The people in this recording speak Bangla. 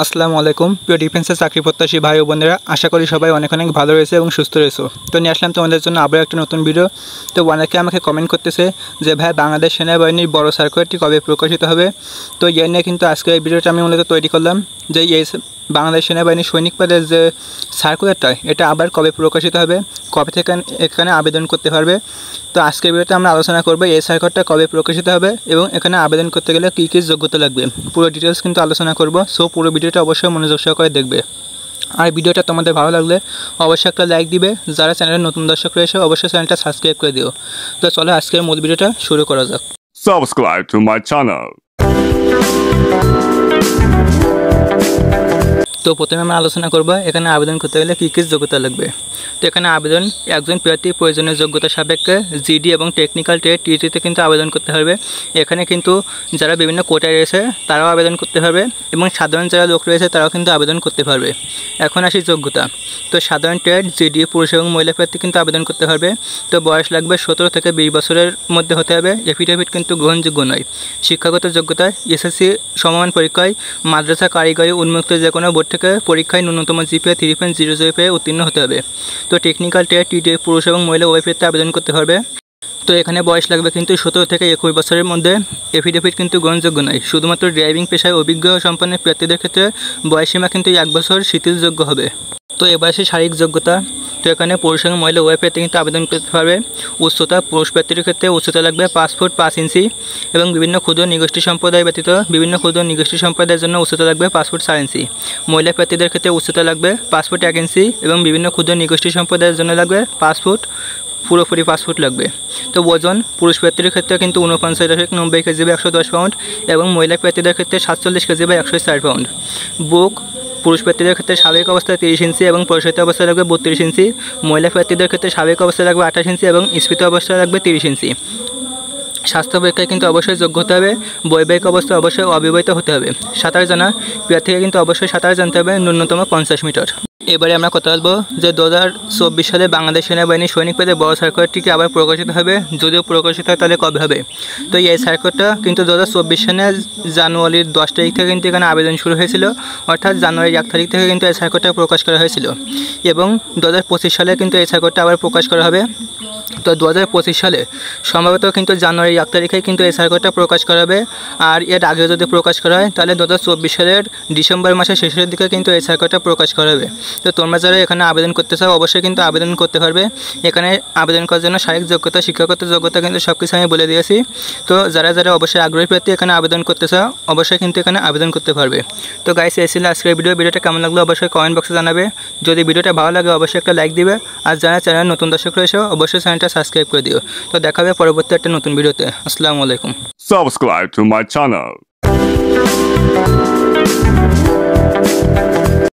আসসালামু আলাইকুম প্রিয় ডিফেন্সের চাকরি প্রত্যাশী ভাই ও বোনেরা, আশা করি সবাই অনেক ভালো রয়েছে এবং সুস্থ রয়েছে। তো নিয়ে আসলাম তোমাদের জন্য আবার একটা নতুন ভিডিও। তো অনেকে আমাকে কমেন্ট করতেছে যে ভাই বাংলাদেশ সেনাবাহিনীর বড় সার্কুলারটি কবে প্রকাশিত হবে। তো এই নিয়ে কিন্তু আজকে এই ভিডিওটা আমি মূলত তৈরি করলাম যে এই বাংলাদেশ সেনাবাহিনীর সৈনিক পদের যে সার্কুলারটা এটা আবার কবে প্রকাশিত হবে, কবে থেকে এখানে আবেদন করতে পারবে। তো আজকের ভিডিওতে আমরা আলোচনা করব এই সার্কুলারটা কবে প্রকাশিত হবে এবং এখানে আবেদন করতে গেলে কী কী যোগ্যতা লাগবে, পুরো ডিটেলস কিন্তু আলোচনা করব। সো পুরো ভিডিওটা অবশ্যই মনোযোগ সহকারে দেখবে। আর ভিডিওটা তোমাদের ভালো লাগলে অবশ্যই একটা লাইক দিবে। যারা চ্যানেলের নতুন দর্শক রয়েছে অবশ্যই চ্যানেলটা সাবস্ক্রাইব করে দিও। তো চলো আজকের মূল ভিডিওটা শুরু করা যাক। Subscribe to my channel. তো প্রথমে আমরা আলোচনা করব এখানে আবেদন করতে গেলে কী কী যোগ্যতা লাগবে। তো এখানে আবেদন একজন প্রার্থী প্রয়োজনীয় যোগ্যতা সাপেক্ষে জিডি এবং টেকনিক্যাল ট্রেড টিটিতে কিন্তু আবেদন করতে হবে। এখানে কিন্তু যারা বিভিন্ন কোটায় রয়েছে তারাও আবেদন করতে পারবে এবং সাধারণ যারা লোক রয়েছে তারাও কিন্তু আবেদন করতে পারবে। এখন আসি যোগ্যতা। তো সাধারণ ট্রেড জিডি পুরুষ এবং মহিলা প্রার্থী কিন্তু আবেদন করতে পারবে। তো বয়স লাগবে 17 থেকে 20 বছরের মধ্যে হতে হবে। এফিডেভিট কিন্তু গ্রহণযোগ্য নয়। শিক্ষাগত যোগ্যতা এসএসসি সমমান পরীক্ষায় মাদ্রাসা কারিগরি উন্মুক্ত যে কোনো বোর্ড থেকে পরীক্ষায় ন্যূনতম জিপিএ 3.00 পেয়ে উত্তীর্ণ হতে হবে। তো টেকনিক্যাল ট্রেড টিটি পুরুষ এবং মহিলা উভয় প্রার্থী আবেদন করতে পারবে। তো এখানে বয়স লাগবে কিন্তু 17 থেকে 21 বছরের মধ্যে। এফিডেভিট কিন্তু গ্রহণযোগ্য নয়। শুধুমাত্র ড্রাইভিং পেশায় অভিজ্ঞ সম্পন্ন প্রার্থীদের ক্ষেত্রে বয়সীমা কিন্তু 1 বছর শিথিলযোগ্য হবে। তো এবার আসে শারীরিক যোগ্যতা। তো এখানে পুরুষ এবং মহিলা উভয় প্রার্থী কিন্তু আবেদন করতে পারবে। উচ্চতা পুরুষ প্রার্থীর ক্ষেত্রে উচ্চতা লাগবে 5 ফুট 5 ইঞ্চি এবং বিভিন্ন ক্ষুদ্র নিগোষ্ঠী সম্প্রদায় ব্যতীত বিভিন্ন ক্ষুদ্র নিগোষ্ঠী সম্প্রদায়ের জন্য উচ্চতা লাগবে 5 ফুট 4 ইঞ্চি। মহিলা প্রার্থীদের ক্ষেত্রে উচ্চতা লাগবে 5 ফুট 1 ইঞ্চি এবং বিভিন্ন ক্ষুদ্র নিগোষ্ঠী সম্প্রদায়ের জন্য লাগবে 5 ফুট, পুরোপুরি 5 ফুট লাগবে। তো ওজন পুরুষ প্রার্থীদের ক্ষেত্রে কিন্তু 49.90 কেজি বা 110 পাউন্ড এবং মহিলা প্রার্থীদের ক্ষেত্রে 47 কেজি বা 104 পাউন্ড। বুক পুরুষ প্রার্থীদের ক্ষেত্রে স্বাভাবিক অবস্থায় 30 ইঞ্চি এবং প্রসারিত অবস্থায় লাগবে 32 ইঞ্চি। মহিলা প্রার্থীদের ক্ষেত্রে স্বাভাবিক অবস্থায় লাগবে 28 ইঞ্চি এবং স্ফীত অবস্থায় লাগবে 30 ইঞ্চি। স্বাস্থ্য পরীক্ষায় কিন্তু অবশ্যই যোগ্য হতে হবে। বৈবাহিক অবস্থায় অবশ্যই অবিবাহিত হতে হবে। সাঁতার জানা প্রার্থীকে কিন্তু অবশ্যই সাঁতার জানতে হবে ন্যূনতম 50 মিটার। এবারে আমরা কথা বলবো যে 2024 সালে বাংলাদেশ সেনাবাহিনীর সৈনিক পদে বড় সার্কুলারটি কি আবার প্রকাশিত হবে, যদিও প্রকাশিত হয় তাহলে কবে হবে। তো এই সার্কুলারটা কিন্তু 2024 সালের জানুয়ারির 10 তারিখ থেকে কিন্তু এখানে আবেদন শুরু হয়েছিল, অর্থাৎ জানুয়ারির 1 তারিখ থেকে কিন্তু এই সার্কুলারটা প্রকাশ করা হয়েছিল এবং 2025 সালে কিন্তু এই সার্কুলারটা আবার প্রকাশ করা হবে। তো 2025 সালে সম্ভবত কিন্তু জানুয়ারির 1 তারিখে কিন্তু এই সার্কুলারটা প্রকাশ করা হবে। আর এর আগে যদি প্রকাশ করা হয় তাহলে 2024 সালের ডিসেম্বর মাসের শেষের দিকে কিন্তু এই সার্কুলারটা প্রকাশ করা হবে। তো তোমরা যারা এখানে আবেদন করতে চাও অবশ্যই কিন্তু আবেদন করতে পারবে। এখানে আবেদন করার জন্য শারীরিক যোগ্যতা, শিক্ষাগত যোগ্যতা কিন্তু সব কিছু আমি বলে দিয়েছি। তো যারা যারা অবশ্যই আগ্রহী প্রার্থী এখানে আবেদন করতে চাও অবশ্যই কিন্তু এখানে আবেদন করতে পারবে। তো গাইস, এই ছিল আজকের ভিডিওটা কেমন লাগলো অবশ্যই কমেন্ট বক্সে জানাবে। যদি ভিডিওটা ভালো লাগে অবশ্যই একটা লাইক দিবে। আর যারা চ্যানেল নতুন দর্শক রয়েছে অবশ্যই চ্যানেলটা সাবস্ক্রাইব করে দিও। তো দেখা হবে পরবর্তী একটা নতুন ভিডিওতে। আসসালামু আলাইকুম। Subscribe to my channel.